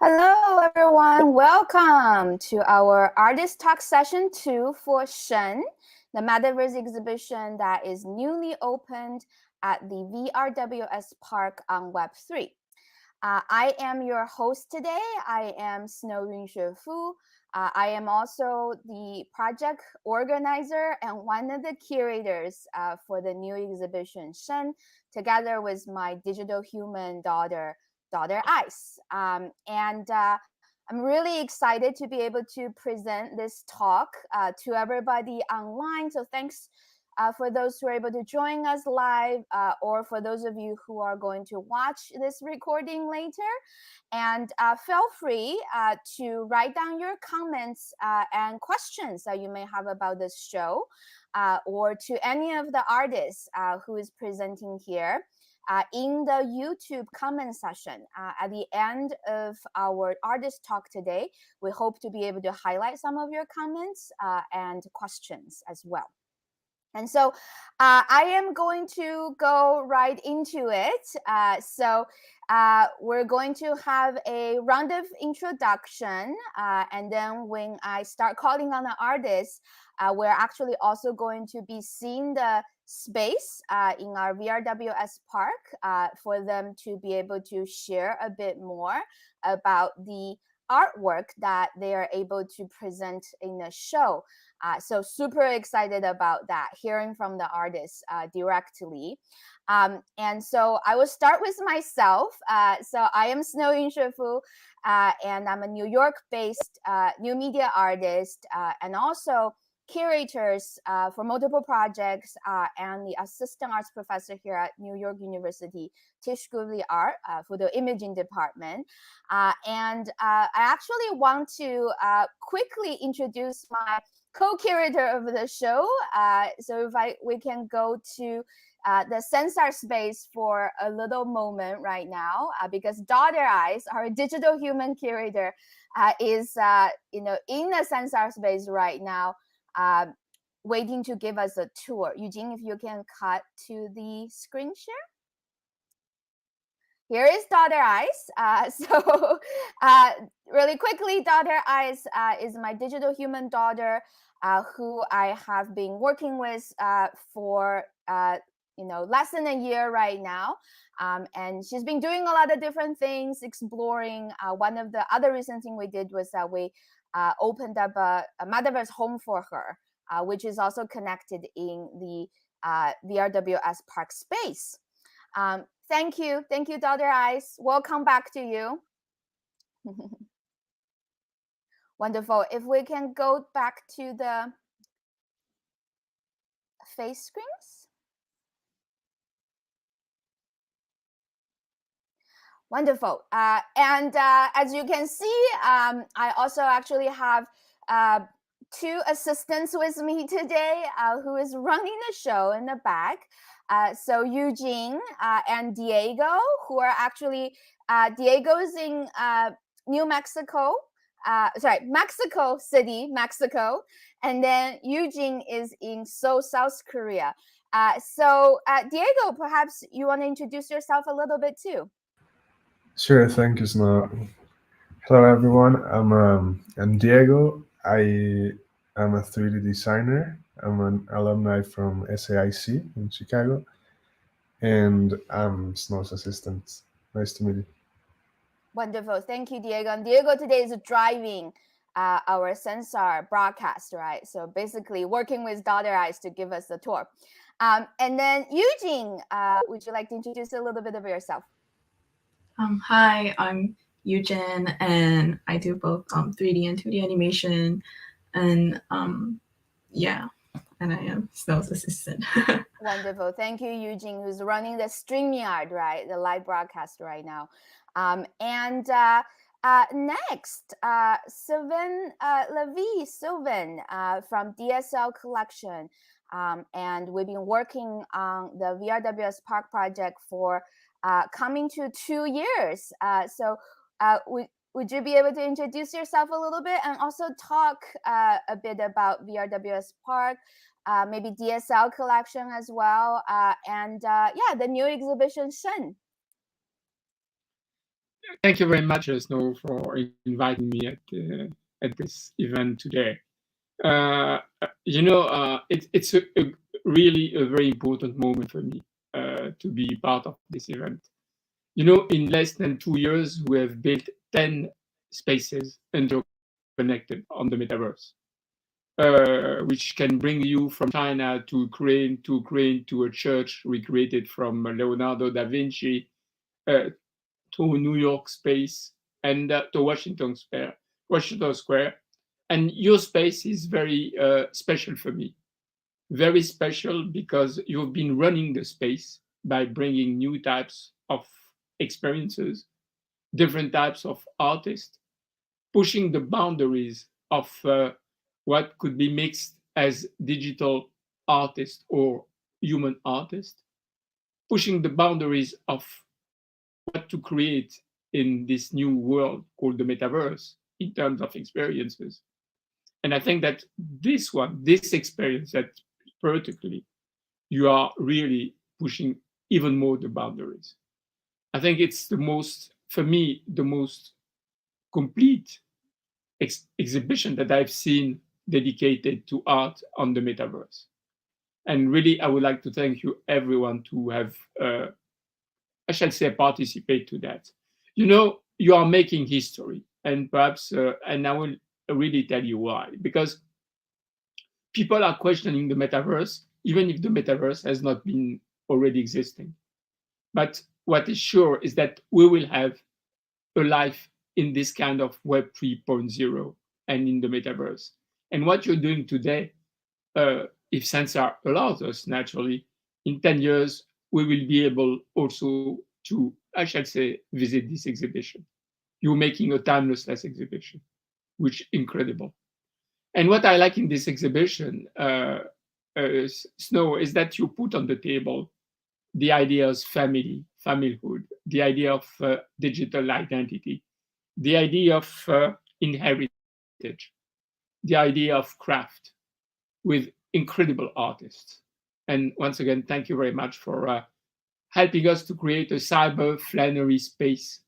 Hello, everyone. Welcome to our Artist Talk Session 2 for Sheng, the Metaverse exhibition that is newly opened at the WSPark on Web3. I am your host today. I am Snow Yunxue Fu. I am also the project organizer and one of the curators for the new exhibition Sheng, together with my digital human daughter Ice. I'm really excited to be able to present this talk to everybody online. So thanks for those who are able to join us live, or for those of you who are going to watch this recording later. And feel free to write down your comments and questions that you may have about this show, or to any of the artists who is presenting here. In the YouTube comment session at the end of our artist talk today, we hope to be able to highlight some of your comments and questions as well. And so I am going to go right into it. We're going to have a round of introduction. And then when I start calling on the artists, we're actually also going to be seeing the space in our WSPark for them to be able to share a bit more about the artwork that they are able to present in the show. So super excited about that, hearing from the artists directly. And so I will start with myself. So I am Snow Yunxue Fu, and I'm a New York-based new media artist, and also curators for multiple projects, and the assistant arts professor here at New York University Tisch School of the Art for the imaging department. And I actually want to quickly introduce my co-curator of the show. So if we can go to the Sansar space for a little moment right now, because Daughter Eyes, our digital human curator, is in the Sansar space right now, waiting to give us a tour. Eugene, if you can cut to the screen share. Here is Daughter Eyes. Really quickly, Daughter Eyes is my digital human daughter, who I have been working with for less than a year right now. And she's been doing a lot of different things, exploring. One of the other recent things we did was that we opened up a Metaverse home for her, which is also connected in the WSPark space. Thank you, Daughter Eyes. Welcome back to you. Wonderful. If we can go back to the face screens. Wonderful. And as you can see, I also actually have two assistants with me today who is running the show in the back. So Eujin and Diego, who are actually, Diego's in Mexico City, Mexico. And then Eujin is in Seoul, South Korea. Diego, perhaps you want to introduce yourself a little bit too. Sure, thank you, Snow. Hello, everyone. I'm Diego. I am a 3D designer. I'm an alumni from SAIC in Chicago, and I'm Snow's assistant. Nice to meet you. Wonderful. Thank you, Diego. And Diego today is driving our Sansar broadcast, right? So basically working with Daughter Eyes to give us a tour. And then Eugene, would you like to introduce a little bit of yourself? Hi, I'm Eujin, and I do both 3D and 2D animation, and yeah, and I am Snow's assistant. Wonderful. Thank you, Eugene, who's running the StreamYard, right? The live broadcast right now. Next, Sylvain, Levy, Sylvain from DSLCollection. And we've been working on the WSPark project for coming to 2 years. Would you be able to introduce yourself a little bit and also talk a bit about WSPark, maybe DSLCollection as well, and the new exhibition Sheng? Thank you very much, Snow, for inviting me at this event today. It's really a very important moment for me to be part of this event. In less than 2 years, we have built 10 spaces interconnected on the Metaverse, which can bring you from China to Ukraine to a church recreated from Leonardo da Vinci, to New York space, and to Washington Square. And your space is very special for me. Very special because you've been running the space by bringing new types of experiences, different types of artists, pushing the boundaries of what could be mixed as digital artist or human artist, pushing the boundaries of what to create in this new world called the metaverse in terms of experiences. And I think that this experience, that particularly, you are really pushing even more the boundaries. I think it's for me, the most complete exhibition that I've seen dedicated to art on the metaverse. And really, I would like to thank you, everyone, to have, I shall say, participate to that. You are making history, and perhaps, and I will really tell you why. Because people are questioning the metaverse, even if the metaverse has not been already existing. But what is sure is that we will have a life in this kind of Web 3.0 and in the metaverse. And what you're doing today, if Sansar allows us, naturally, in 10 years, we will be able also to, I shall say, visit this exhibition. You're making a timelessness exhibition, which is incredible. And what I like in this exhibition, Snow, is that you put on the table the ideas family, familyhood, the idea of digital identity, the idea of inheritance, the idea of craft with incredible artists. And once again, thank you very much for helping us to create a cyber flannery space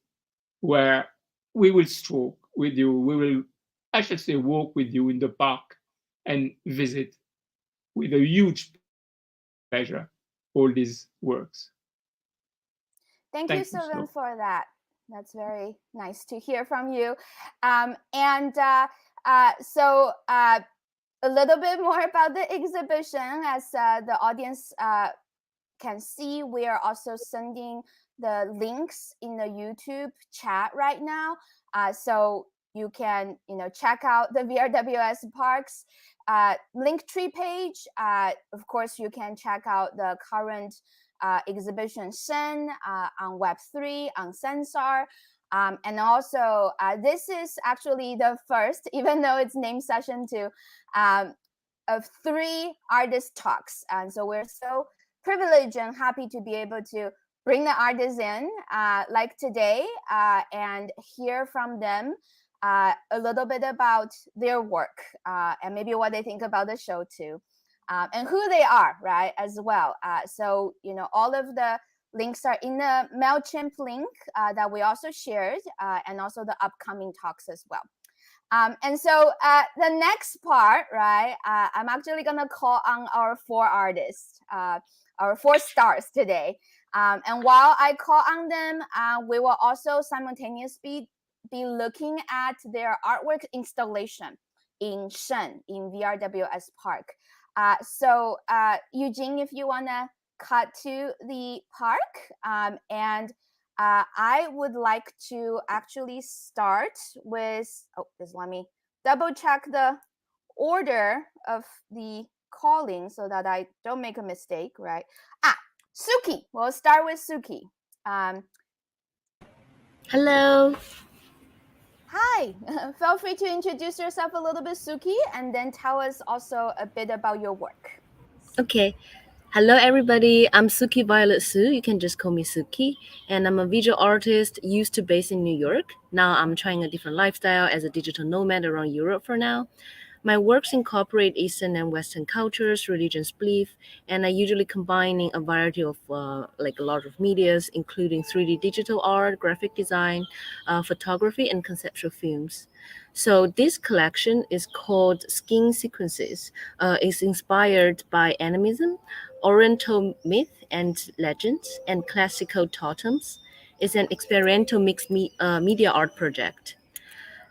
where we will stroke with you, we will, I should say, walk with you in the park and visit with a huge pleasure all these works. Thank Thank you, you, Snow. Sylvain, for that. That's very nice to hear from you. So a little bit more about the exhibition. As the audience can see, we are also sending the links in the YouTube chat right now. So you can, check out the WSPark's Linktree page. Of course, you can check out the current exhibition Sheng on Web3, on Sansar. And also, this is actually the first, even though it's named Session 2, of 3 artist talks. And so we're so privileged and happy to be able to bring the artists in, like today, and hear from them a little bit about their work, and maybe what they think about the show too, and who they are, right, as well. So, all of the links are in the MailChimp link that we also shared, and also the upcoming talks as well. And so the next part, right, I'm actually going to call on our 4 artists, our 4 stars today. And while I call on them, we will also simultaneously be looking at their artwork installation in Sheng, in WSPark. So Eujin, if you want to cut to the park, and I would like to actually start with, just let me double check the order of the calling so that I don't make a mistake, right? Suki, we'll start with Suki. Hello. Hi, feel free to introduce yourself a little bit, Suki, and then tell us also a bit about your work. Okay. Hello, everybody. I'm Suki Violet Su. You can just call me Suki. And I'm a visual artist used to base in New York. Now I'm trying a different lifestyle as a digital nomad around Europe for now. My works incorporate Eastern and Western cultures, religions, belief, and I usually combining a variety of like a lot of medias, including 3D digital art, graphic design, photography, and conceptual films. So this collection is called Skin Sequences. It's inspired by animism, Oriental myth and legends, and classical totems. It's an experimental mixed media art project.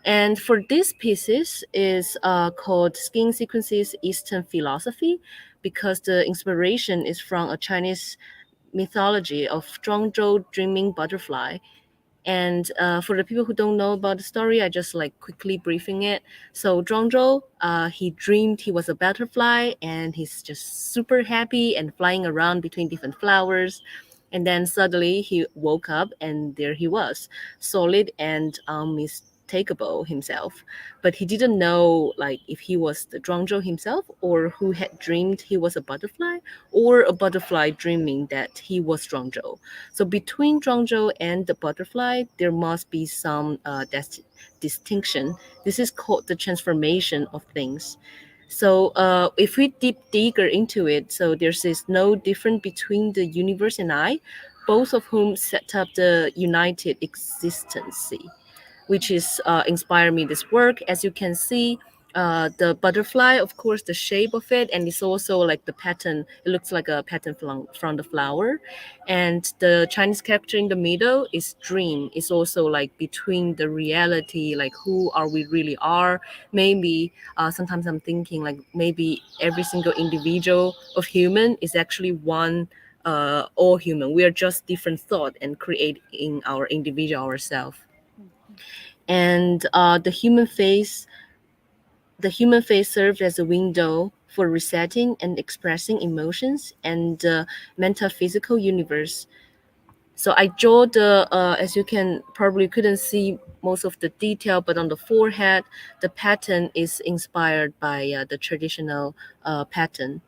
And for these pieces is called Skin Sequences Eastern Philosophy because the inspiration is from a Chinese mythology of Zhou dreaming butterfly. And for the people who don't know about the story, I just like quickly briefing it. So Zhou, he dreamed he was a butterfly and he's just super happy and flying around between different flowers. And then suddenly he woke up and there he was, solid and unmistakable himself. But he didn't know like if he was the Zhou himself or who had dreamed he was a butterfly or a butterfly dreaming that he was Zhou. So between Zhou and the butterfly, there must be some distinction. This is called the transformation of things. So if we deep digger into it, so there's this no difference between the universe and I, both of whom set up the united existence, which is inspired me this work. As you can see, the butterfly, of course, the shape of it, and it's also like the pattern. It looks like a pattern from the flower, and the Chinese character in the middle is dream. It's also like between the reality, like who are we really are. Maybe sometimes I'm thinking like maybe every single individual of human is actually one. All human. We are just different thought and creating our individual ourselves. And the human face served as a window for resetting and expressing emotions and the metaphysical universe. So I drew the as you can probably couldn't see most of the detail, but on the forehead the pattern is inspired by the traditional pattern,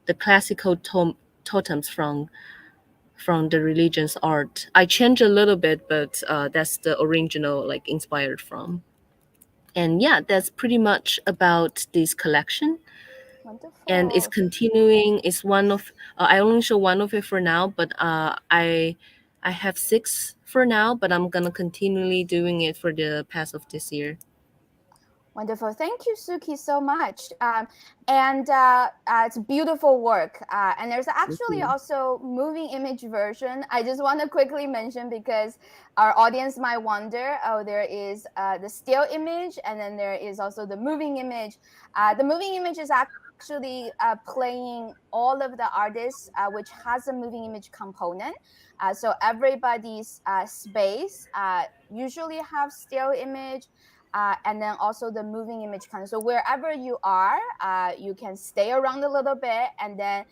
the classical totems from the religion's art. I changed a little bit, but that's the original like inspired from. And yeah, that's pretty much about this collection. And it's Wonderful. continuing. It's one of I only show one of it for now, but I have 6 for now, but I'm gonna continually doing it for the past of this year. Wonderful. Thank you, Suki, so much. And it's beautiful work. And there's actually also moving image version. I just want to quickly mention because our audience might wonder, oh, there is the still image and then there is also the moving image. The moving image is actually playing all of the artists, which has a moving image component. So everybody's space usually have still image. And then also the moving image kind of. So wherever you are, you can stay around a little bit and then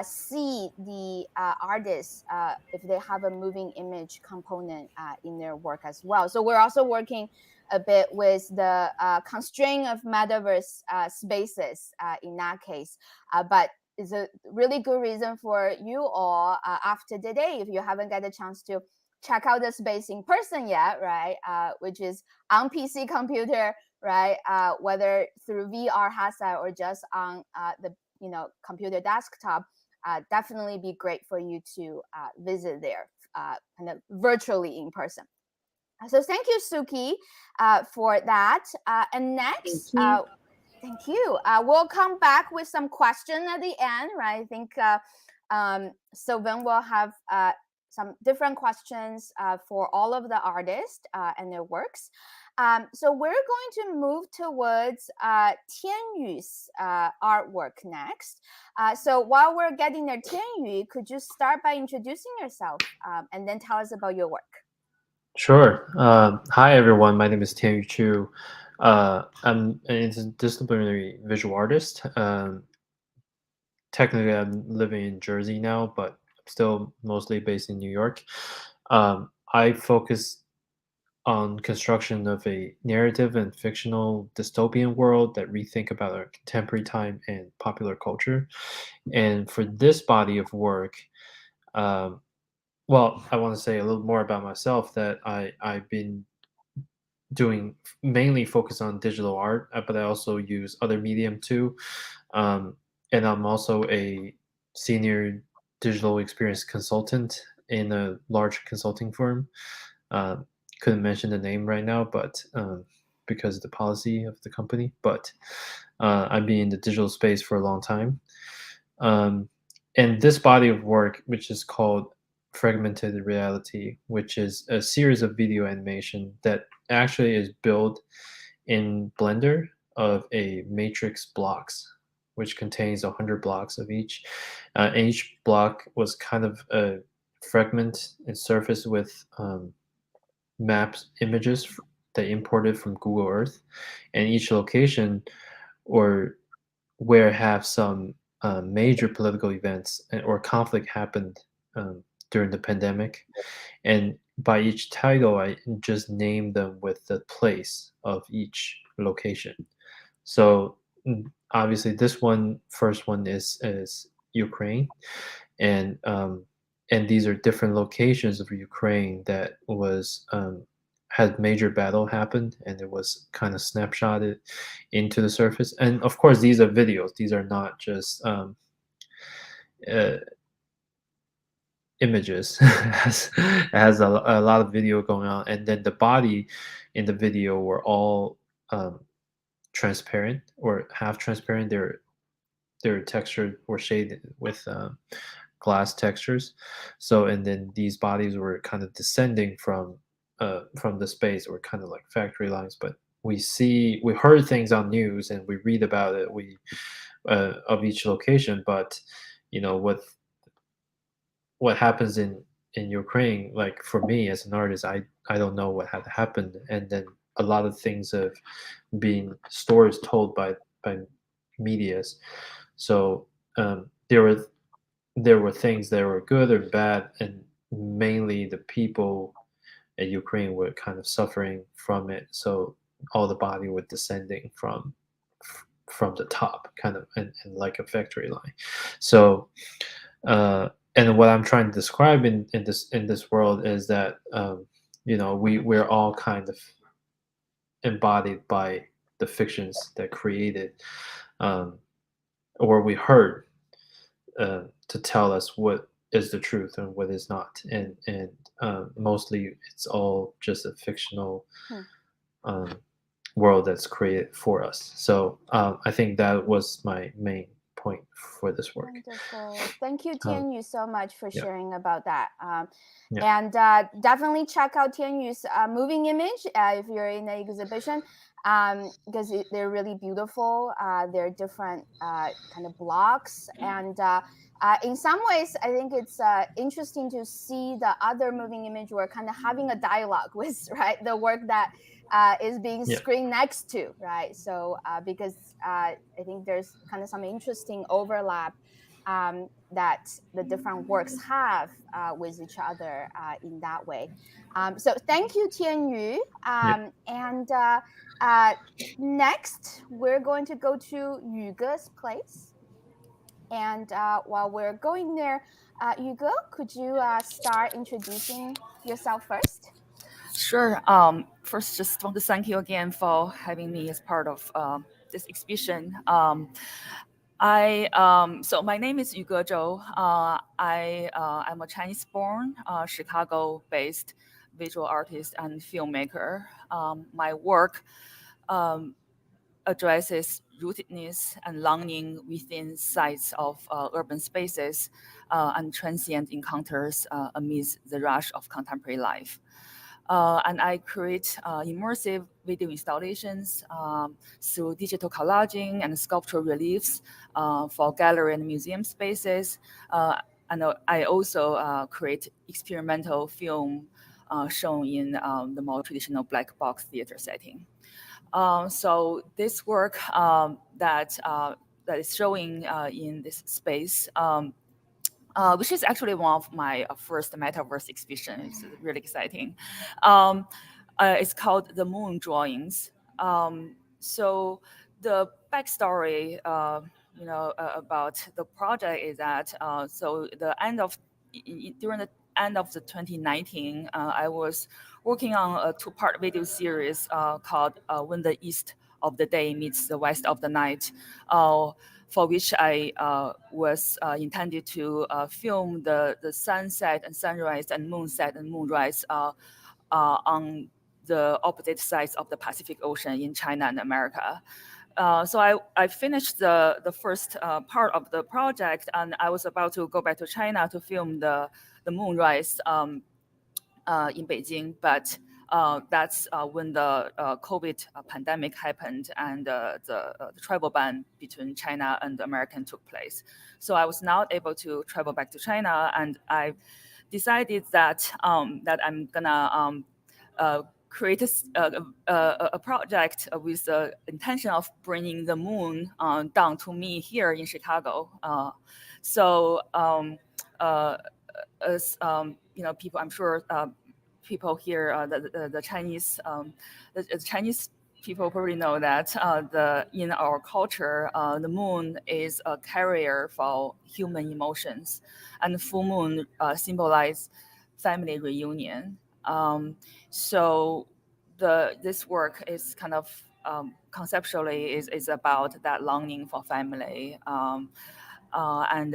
see the artists if they have a moving image component in their work as well. So we're also working a bit with the constraint of metaverse spaces in that case. But it's a really good reason for you all after today, if you haven't got a chance to check out the space in person yet, right? Which is on PC computer, right? Whether through VR headset or just on the computer desktop, definitely be great for you to visit there, kind of virtually in person. So thank you, Suki, for that. And next, thank you. We'll come back with some question at the end, right? I think Sylvain will have some different questions for all of the artists and their works. So we're going to move towards Tianyu's artwork next. So while we're getting there, Tianyu, could you start by introducing yourself and then tell us about your work? Sure. Hi, everyone. My name is Tianyu Chu. I'm an interdisciplinary visual artist. Technically, I'm living in Jersey now, but I'm still mostly based in New York. I focus on construction of a narrative and fictional dystopian world that rethink about our contemporary time and popular culture. And for this body of work, well, I want to say a little more about myself. That I've been doing mainly focus on digital art, but I also use other medium too. And I'm also a senior digital experience consultant in a large consulting firm. Couldn't mention the name right now, but because of the policy of the company. But I've been in the digital space for a long time. And this body of work, which is called Fragmented Reality, which is a series of video animation that actually is built in Blender of a matrix blocks, which contains 100 blocks of each. And each block was kind of a fragment and surface with maps images that imported from Google Earth, and each location or where have some major political events or conflict happened during the pandemic. And by each title, I just named them with the place of each location. So obviously, this first one is Ukraine, and these are different locations of Ukraine that was had major battle happened, and it was kind of snapshotted into the surface. And of course, these are videos; these are not just images. It has a lot of video going on, and then the body in the video were all transparent or half transparent. They're textured or shaded with glass textures. So, and then these bodies were kind of descending from the space, or kind of like factory lines. But we heard things on news, and we read about it. Of each location, but what happens in Ukraine, like for me as an artist, I don't know what had happened, and then a lot of things have been stories told by medias. So there were things that were good or bad, and mainly the people in Ukraine were kind of suffering from it. So all the body were descending from the top, kind of, and like a factory line. So and what I'm trying to describe in this world is that we're all kind of embodied by the fictions that created or we heard to tell us what is the truth and what is not, and mostly it's all just a fictional world that's created for us. So I think that was my main point for this work. Wonderful. Thank you, Tianyu, so much for yeah. sharing about that. Yeah. And definitely check out Tianyu's moving image if you're in the exhibition, because they're really beautiful. They're different kind of blocks. And in some ways, I think it's interesting to see the other moving image we're kind of having a dialogue with, right? The work that is being screened next to, right? So because I think there's kind of some interesting overlap that the different works have with each other in that way. So thank you, Tianyu. And next, we're going to go to Yuge's place. And while we're going there, Yuge, could you start introducing yourself first? Sure. First, just want to thank you again for having me as part of this exhibition. So my name is Yuge Zhou. I'm a Chinese-born, Chicago-based visual artist and filmmaker. My work addresses rootedness and longing within sites of urban spaces and transient encounters amidst the rush of contemporary life. And I create immersive video installations through digital collaging and sculptural reliefs for gallery and museum spaces. And I also create experimental film shown in the more traditional black box theater setting. So this work that is showing in this space, which is actually one of my first Metaverse exhibition. It's really exciting. It's called The Moon Drawings. So the backstory, about the project is that so the end of during the end of the 2019, I was working on a 2-part video series called When the East of the Day Meets the West of the Night, for which I was intended to film the sunset and sunrise and moonset and moonrise on the opposite sides of the Pacific Ocean in China and America. So I finished the first part of the project, and I was about to go back to China to film the moonrise in Beijing, but that's when the COVID pandemic happened and the travel ban between China and America took place. So I was not able to travel back to China, and I decided that that I'm gonna create a project with the intention of bringing the moon down to me here in Chicago. As you know, people, I'm sure people here, the Chinese, the Chinese people probably know that in our culture, the moon is a carrier for human emotions, and the full moon symbolize family reunion. So this work is kind of conceptually is about that longing for family, and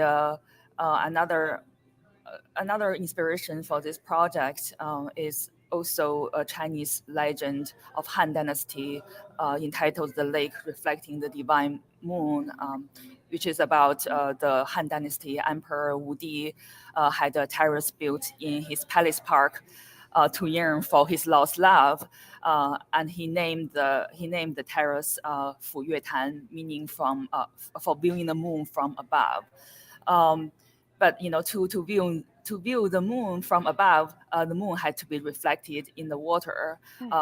another inspiration for this project is also a Chinese legend of Han Dynasty entitled "The Lake Reflecting the Divine Moon," which is about the Han Dynasty Emperor Wu Di had a terrace built in his palace park to yearn for his lost love, and he named the terrace Fu Yue Tan, meaning from for viewing the moon from above. But you know, to view the moon from above, the moon had to be reflected in the water.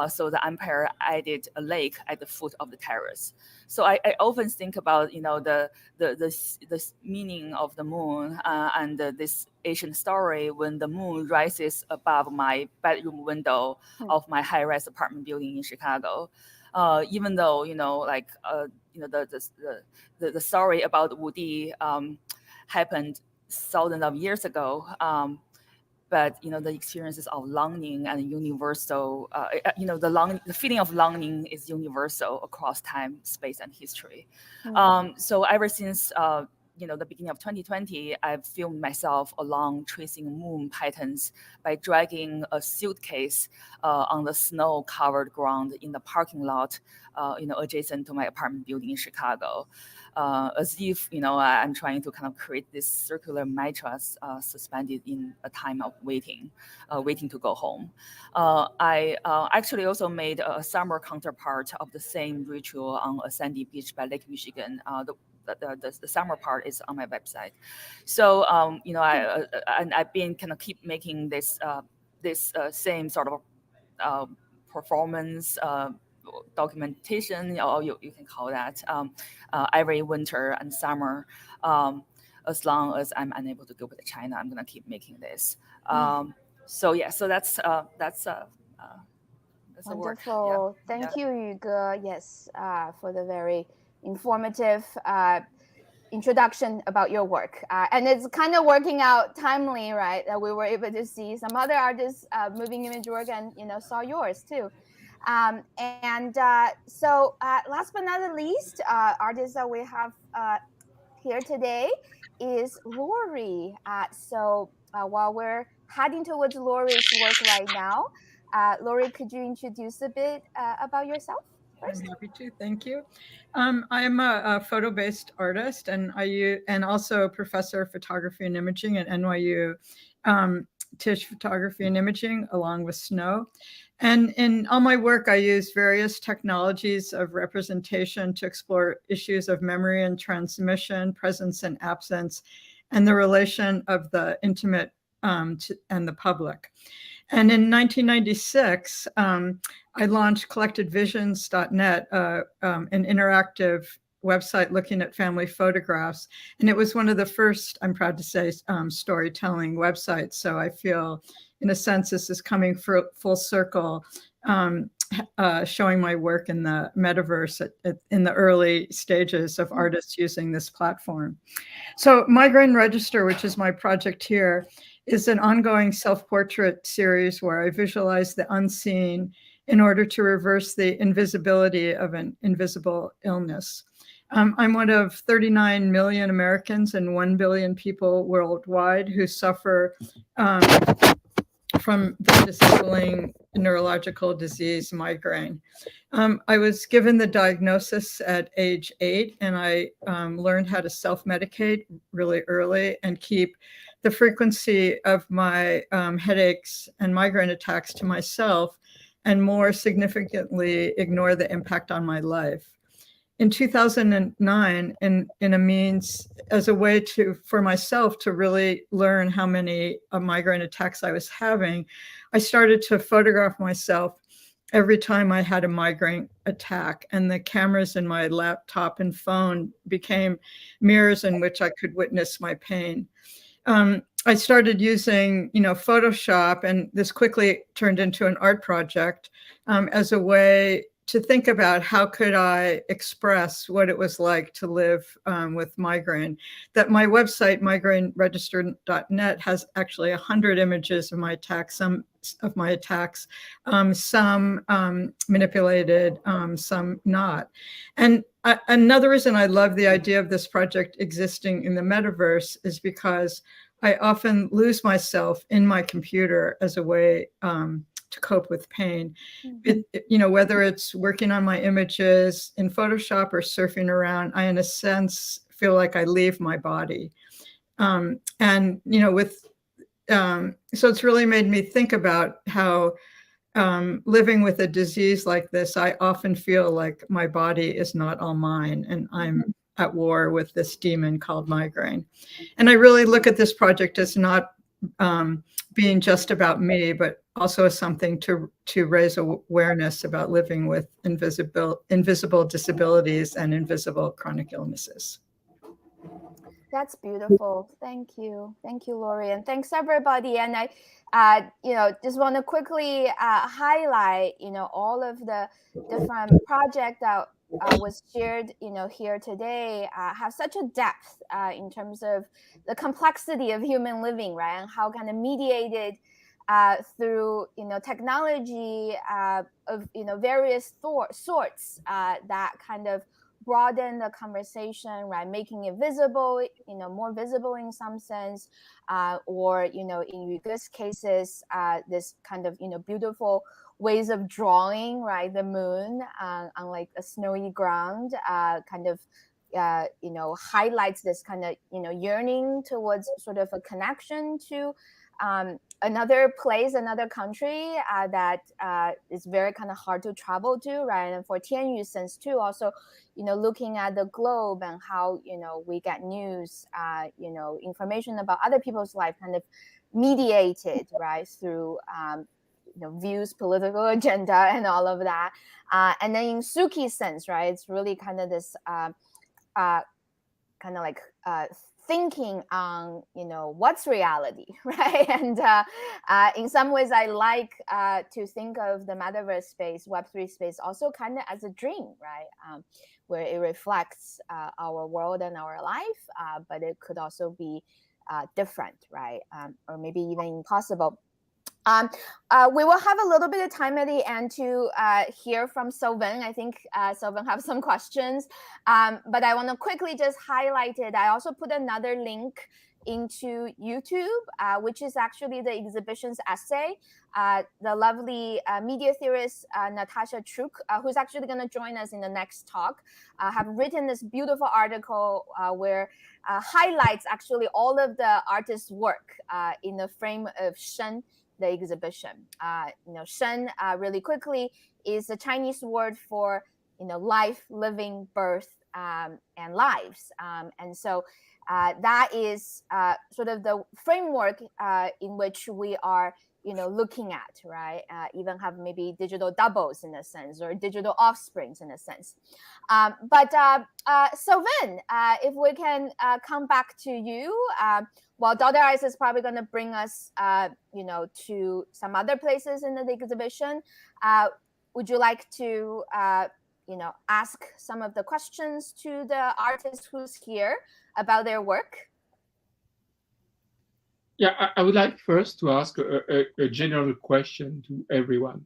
So the emperor added a lake at the foot of the terrace. So I often think about, you know, the meaning of the moon and this ancient story when the moon rises above my bedroom window of my high-rise apartment building in Chicago. Even though, you know, like you know, the story about Wu Di happened thousands of years ago, but you know, the experiences of longing and universal, you know, the feeling of longing is universal across time, space, and history. So ever since you know, the beginning of 2020, I've filmed myself along tracing moon patterns by dragging a suitcase on the snow-covered ground in the parking lot, you know, adjacent to my apartment building in Chicago. As if, you know, I'm trying to kind of create this circular mattress suspended in a time of waiting to go home. I actually also made a summer counterpart of the same ritual on a sandy beach by Lake Michigan. The summer part is on my website. So you know, I've been kind of keep making this same sort of performance documentation, or you can call that, every winter and summer. As long as I'm unable to go back to China, I'm gonna keep making this. So yeah, so that's wonderful. Yeah. Thank you, Yuge. Yes, for the very informative introduction about your work. And it's kind of working out timely, right? That we were able to see some other artists moving image work, and you know, saw yours too. So last but not least, artist that we have here today is Lorie. So while we're heading towards Lorie's work right now, Lorie, could you introduce a bit about yourself first? I'm happy to. Thank you. I'm a photo-based artist, and also a professor of photography and imaging at NYU. Tisch Photography and Imaging, along with Snow. And in all my work, I use various technologies of representation to explore issues of memory and transmission, presence and absence, and the relation of the intimate and the public. And in 1996, I launched collectedvisions.net, an interactive website looking at family photographs. And it was one of the first, I'm proud to say, storytelling websites. So I feel, in a sense, this is coming full circle. showing my work in the metaverse in the early stages of artists using this platform. So Migraine Register, which is my project here, is an ongoing self-portrait series where I visualize the unseen in order to reverse the invisibility of an invisible illness. I'm one of 39 million Americans and 1 billion people worldwide who suffer from the disabling neurological disease migraine. I was given the diagnosis at age 8, and I learned how to self-medicate really early and keep the frequency of my headaches and migraine attacks to myself, and more significantly, ignore the impact on my life. In 2009, in a means as a way for myself to really learn how many migraine attacks I was having, I started to photograph myself every time I had a migraine attack, and the cameras in my laptop and phone became mirrors in which I could witness my pain. I started using, Photoshop, and this quickly turned into an art project as a way to think about how could I express what it was like to live with migraine. That my website, migraineregister.net, has actually 100 images of my attacks, some manipulated, some not. And another reason I love the idea of this project existing in the metaverse is because I often lose myself in my computer as a way to cope with pain. Whether it's working on my images in Photoshop or surfing around, I, in a sense, feel like I leave my body. So it's really made me think about how living with a disease like this, I often feel like my body is not all mine, and I'm at war with this demon called migraine. And I really look at this project as not being just about me, but also as something to raise awareness about living with invisible disabilities and invisible chronic illnesses. That's beautiful. Thank you, Lorie, and thanks everybody. And I, just want to quickly highlight, all of the different projects that was shared, here today have such a depth in terms of the complexity of human living, right? And how kind of mediated through, technology of, various sorts that kind of broaden the conversation, right? Making it visible, more visible in some sense, or, in Yuge's cases, this kind of, beautiful ways of drawing, right? The moon on like a snowy ground, kind of, highlights this kind of, yearning towards sort of a connection to another place, another country that is very kind of hard to travel to, right? And for Tianyu sense too, also, looking at the globe and how, we get news, information about other people's life kind of mediated, right? Through, views, political agenda and all of that. And then in Suki's sense, right? It's really kind of this kind of like thinking on, what's reality, right? And in some ways, I like to think of the metaverse space, Web3 space, also kind of as a dream, right? Where it reflects our world and our life, but it could also be different, right? Or maybe even impossible. We will have a little bit of time at the end to hear from Sylvain. I think Sylvain have some questions, but I want to quickly just highlight it. I also put another link into YouTube, which is actually the exhibition's essay. The lovely media theorist Natasha Truk, who's actually going to join us in the next talk, have written this beautiful article where highlights actually all of the artist's work in the frame of Sheng, the exhibition. Sheng, really quickly, is the Chinese word for, life, living, birth, and lives. And so that is sort of the framework in which we are, looking at, right? Even have maybe digital doubles in a sense, or digital offsprings in a sense. But Sylvain, if we can come back to you, while Dr. Ice is probably going to bring us, to some other places in the exhibition. would you like to ask some of the questions to the artist who's here about their work? Yeah, I would like first to ask a general question to everyone.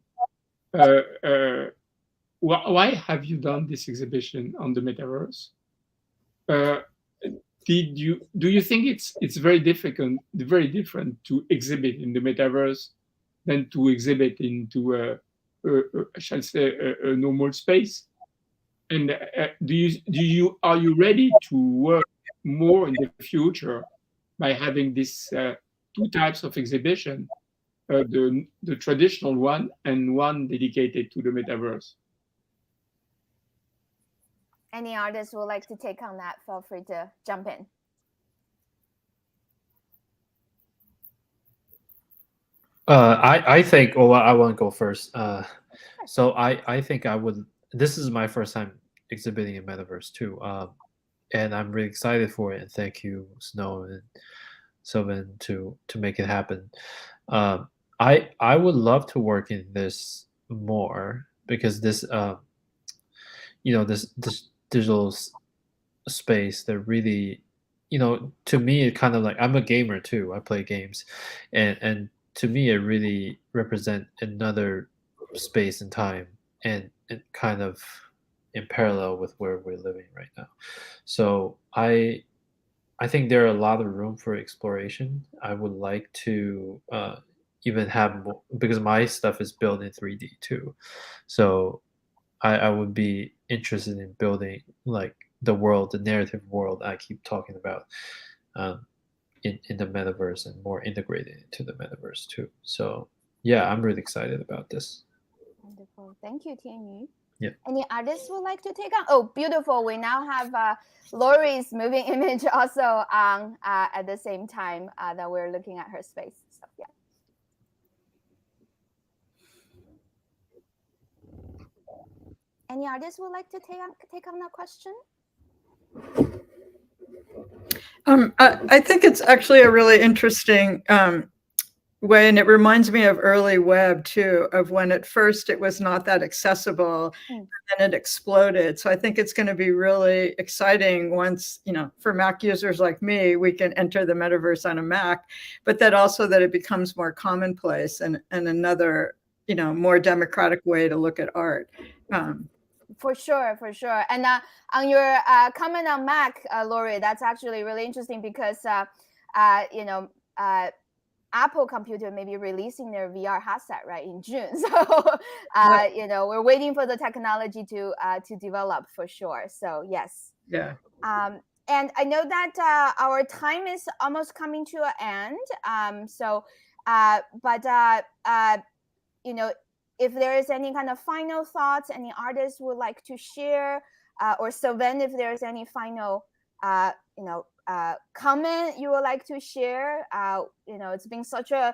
Why have you done this exhibition on the metaverse? Do you think it's very different to exhibit in the metaverse than to exhibit into shall I say a normal space? And are you ready to work more in the future by having this two types of exhibition, the traditional one and one dedicated to the metaverse? Any artists would like to take on that, feel free to jump in. I think, well, I want to go first. So I think I would. This is my first time exhibiting in Metaverse too, and I'm really excited for it. And thank you, Snow and Sylvain, to make it happen. I would love to work in this more because this this digital space that really, to me it kind of like, I'm a gamer too. I play games, and to me it really represents another space and time, and kind of in parallel with where we're living right now. So I think there are a lot of room for exploration. I would like to even have more, because my stuff is built in 3D too. So I would be interested in building like the world, the narrative world I keep talking about in the metaverse, and more integrated into the metaverse too. So yeah, I'm really excited about this. Wonderful. Thank you, Tianyu. Yeah. Any artists would like to take on? Oh, beautiful. We now have Lorie's moving image also on at the same time that we're looking at her space. So yeah. Any artists would like to take on that question? I think it's actually a really interesting way, and it reminds me of early web too, of when at first it was not that accessible, and then it exploded. So I think it's going to be really exciting once, for Mac users like me, we can enter the metaverse on a Mac, but that also that it becomes more commonplace and another, more democratic way to look at art. For sure. And on your comment on Mac, Lorie, that's actually really interesting because, Apple Computer may be releasing their VR headset right in June. So, we're waiting for the technology to develop for sure. So yes. Yeah. And I know that our time is almost coming to an end. If there is any kind of final thoughts, any artists would like to share, or Sylvain, if there's any final, comment you would like to share, it's been such a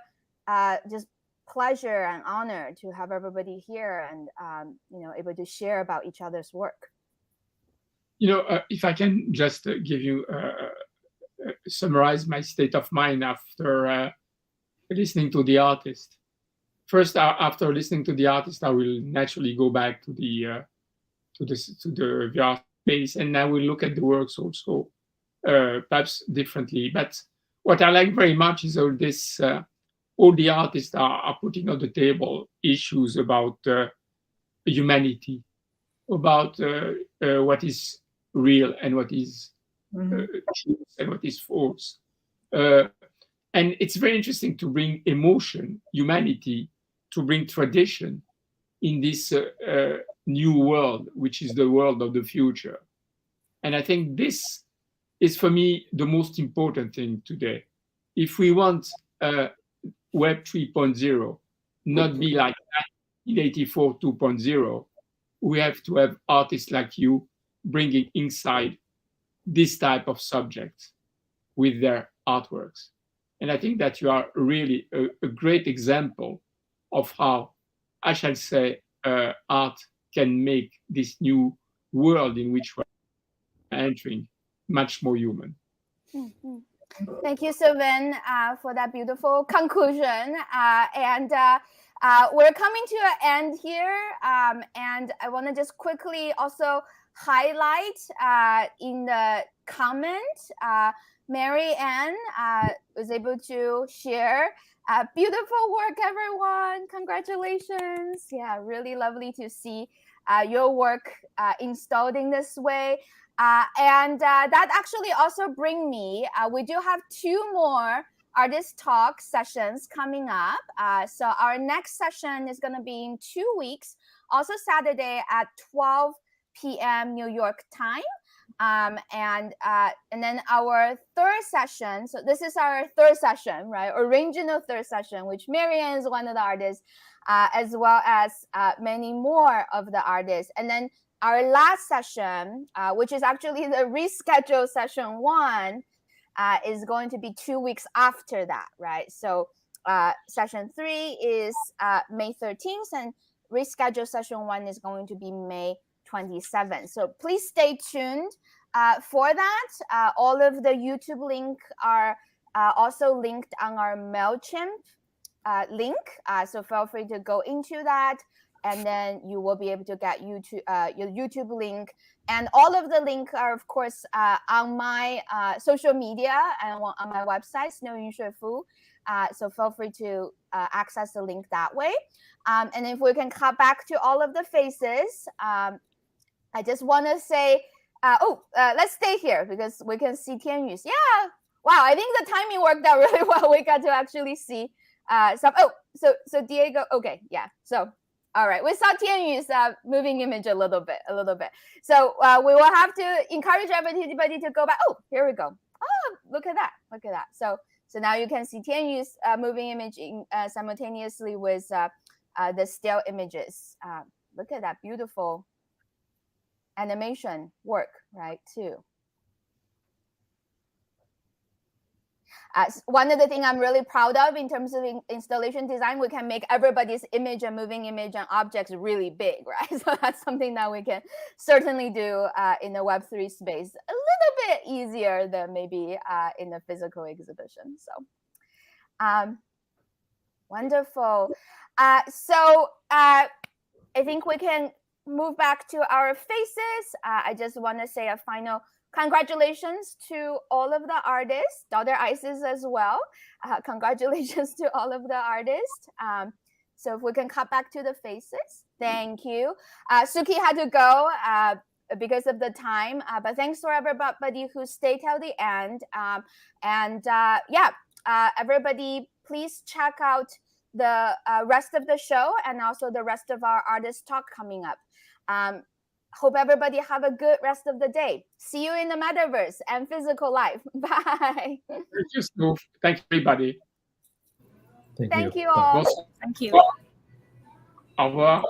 just pleasure and honor to have everybody here and able to share about each other's work. If I can just give you summarize my state of mind after listening to the artist. First, after listening to the artist, I will naturally go back to the VR space, and I will look at the works also, perhaps differently. But what I like very much is all this. All the artists are putting on the table issues about humanity, about what is real and what is truth and what is false. And it's very interesting to bring emotion, humanity, to bring tradition in this new world, which is the world of the future. And I think this is, for me, the most important thing today. If we want Web 3.0 not be like 1984 2.0, we have to have artists like you bringing inside this type of subjects with their artworks. And I think that you are really a great example of how, I shall say, art can make this new world in which we're entering much more human. Mm-hmm. Thank you, Sylvain, for that beautiful conclusion. we're coming to an end here, and I want to just quickly also highlight in the comment, Mary Ann was able to share beautiful work, everyone. Congratulations. Yeah, really lovely to see your work installed in this way. And that actually also bring me, we do have 2 more artist talk sessions coming up. So our next session is going to be in 2 weeks, also Saturday at 12 p.m. New York time. And then our 3rd session, so this is our 3rd session, right? Original 3rd session, which Marianne is one of the artists, as well as many more of the artists. And then our last session, which is actually the rescheduled session 1, is going to be 2 weeks after that, right? So session 3 is May 13th, and rescheduled session 1 is going to be May 27th. So please stay tuned for that. All of the YouTube link are also linked on our MailChimp link. So feel free to go into that, and then you will be able to get YouTube, your YouTube link. And all of the links are, of course, on my social media and on my website, Snow Yunxue Fu. So feel free to access the link that way. And if we can cut back to all of the faces, I just want to say, let's stay here because we can see Tianyu's. Yeah, wow, I think the timing worked out really well. We got to actually see some. So Diego, okay, yeah. So all right, we saw Tianyu's moving image a little bit. So we will have to encourage everybody to go back. Oh, here we go. Oh, look at that. So now you can see Tianyu's moving image simultaneously with the still images. Look at that beautiful animation work, right, too. One of the things I'm really proud of in terms of installation design, we can make everybody's image and moving image and objects really big, right? So that's something that we can certainly do in the Web3 space a little bit easier than maybe in the physical exhibition. So wonderful. So I think we can move back to our faces. I just want to say a final congratulations to all of the artists, Dr. Isis as well. Congratulations to all of the artists. So if we can cut back to the faces, thank you. Suki had to go because of the time, but thanks for everybody who stayed till the end. Everybody please check out the rest of the show and also the rest of our artist talk coming up. Hope everybody have a good rest of the day. See you in the metaverse and physical life. Bye. Thank you, Snow. Thank you, everybody. Thank you all. Thank you. Au revoir.